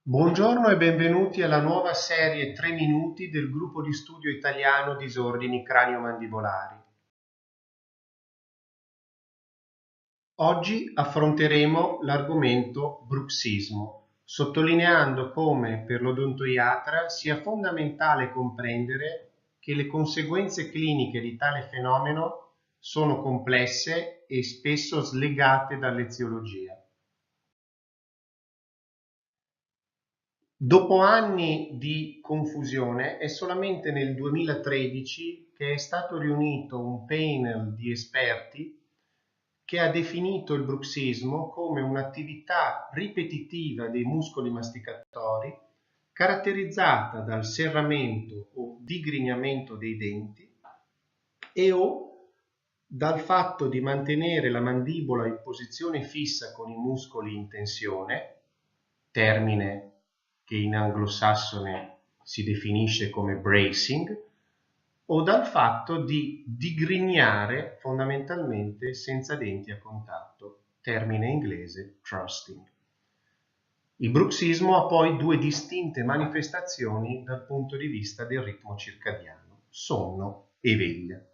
Buongiorno e benvenuti alla nuova serie 3 minuti del gruppo di studio italiano disordini cranio-mandibolari. Oggi affronteremo l'argomento bruxismo, sottolineando come per l'odontoiatra sia fondamentale comprendere che le conseguenze cliniche di tale fenomeno sono complesse e spesso slegate dall'eziologia. Dopo anni di confusione, è solamente nel 2013 che è stato riunito un panel di esperti che ha definito il bruxismo come un'attività ripetitiva dei muscoli masticatori caratterizzata dal serramento o digrignamento dei denti o dal fatto di mantenere la mandibola in posizione fissa con i muscoli in tensione, termine che in anglosassone si definisce come bracing, o dal fatto di digrignare fondamentalmente senza denti a contatto, termine inglese thrusting. Il bruxismo ha poi due distinte manifestazioni dal punto di vista del ritmo circadiano, sonno e veglia.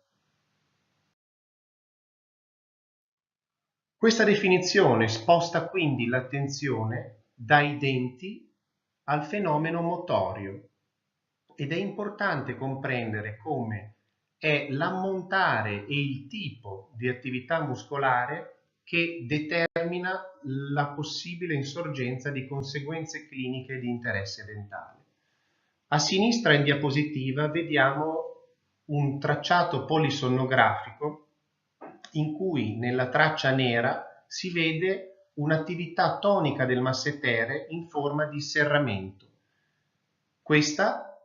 Questa definizione sposta quindi l'attenzione dai denti al fenomeno motorio ed è importante comprendere come è l'ammontare e il tipo di attività muscolare che determina la possibile insorgenza di conseguenze cliniche di interesse dentale. A sinistra in diapositiva vediamo un tracciato polisonnografico in cui nella traccia nera si vede un'attività tonica del massetere in forma di serramento. Questa,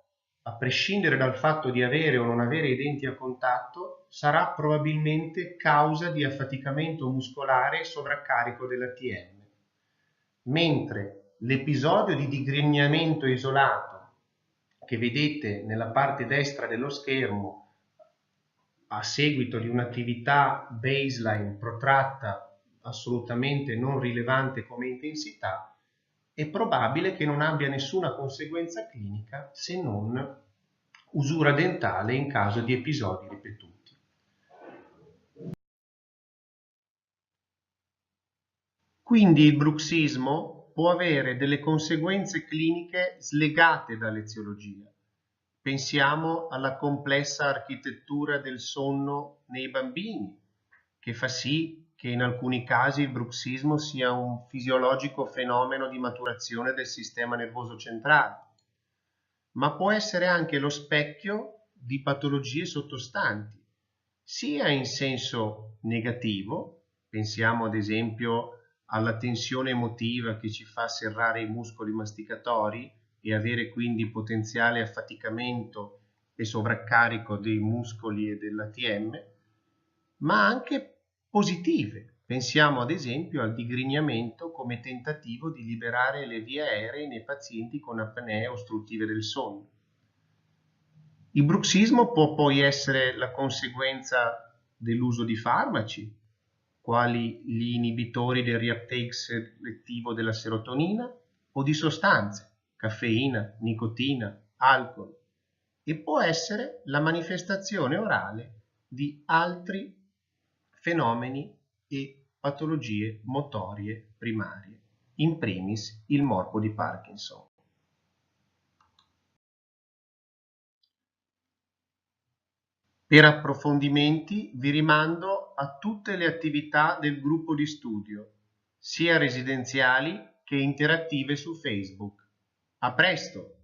a prescindere dal fatto di avere o non avere i denti a contatto, sarà probabilmente causa di affaticamento muscolare e sovraccarico dell'ATM, mentre l'episodio di digrignamento isolato che vedete nella parte destra dello schermo a seguito di un'attività baseline protratta assolutamente non rilevante come intensità, è probabile che non abbia nessuna conseguenza clinica se non usura dentale in caso di episodi ripetuti. Quindi il bruxismo può avere delle conseguenze cliniche slegate dall'eziologia. Pensiamo alla complessa architettura del sonno nei bambini, che fa sì che in alcuni casi il bruxismo sia un fisiologico fenomeno di maturazione del sistema nervoso centrale, ma può essere anche lo specchio di patologie sottostanti, sia in senso negativo, pensiamo ad esempio alla tensione emotiva che ci fa serrare i muscoli masticatori e avere quindi potenziale affaticamento e sovraccarico dei muscoli e dell'ATM, ma anche positive. Pensiamo ad esempio al digrignamento come tentativo di liberare le vie aeree nei pazienti con apnee ostruttive del sonno. Il bruxismo può poi essere la conseguenza dell'uso di farmaci, quali gli inibitori del reuptake selettivo della serotonina, o di sostanze, caffeina, nicotina, alcol, e può essere la manifestazione orale di altri fenomeni e patologie motorie primarie, in primis il morbo di Parkinson. Per approfondimenti vi rimando a tutte le attività del gruppo di studio, sia residenziali che interattive su Facebook. A presto!